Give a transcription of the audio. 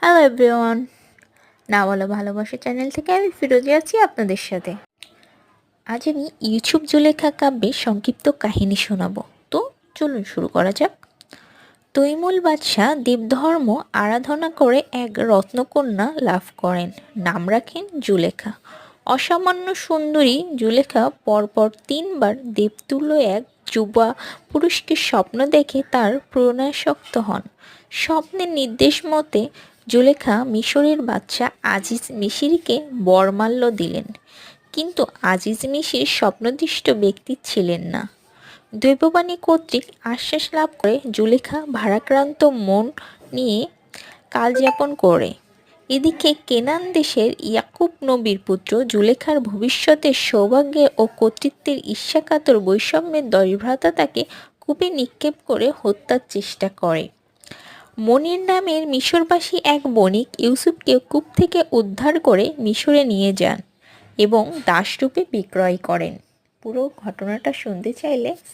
Hello everyone, না বলা ভালোবাসা চ্যানেল থেকে আমি ফিরোজে আছি আপনাদের সাথে। আজ আমি ইউটিউব জুলেখা কাব্যের সংক্ষিপ্ত কাহিনী শোনাবো। তো চলুন শুরু করা যাক। তৈমুল বাদশাহ দেবধর্ম আরাধনা করে এক রত্নকন্যা লাভ করেন। নাম রাখেন জুলেখা। অসামান্য সুন্দরী জুলেখা পরপর 3বার দেবতুল্য এক যুবা পুরুষকে স্বপ্ন দেখে তার প্রণয়াসক্ত হন। স্বপ্নের নির্দেশ মতে জুলেখা মিশরের বাদশা আজিজ মিশিরকে বরমাল্য দিলেন, কিন্তু আজিজ মিশির স্বপ্নদৃষ্ট ব্যক্তি ছিলেন না। দৈববাণী কর্তৃক আশ্বাস লাভ করে জুলেখা ভারাক্রান্ত মন নিয়ে কালযাপন করে। এদিকে কেনান দেশের ইয়াকুব নবীর পুত্র জুলেখার ভবিষ্যতের সৌভাগ্যে ও কর্তৃত্বের ঈর্ষাকাতর বৈষম্যের 10 ভ্রাতা তাকে কূপে নিক্ষেপ করে হত্যার চেষ্টা করে। মনির নামের মিশরবাসী এক বণিক ইউসুফকে কূপ থেকে উদ্ধার করে মিশরে নিয়ে যান এবং দাসরূপে বিক্রয় করেন। পুরো ঘটনাটা শুনতে চাইলে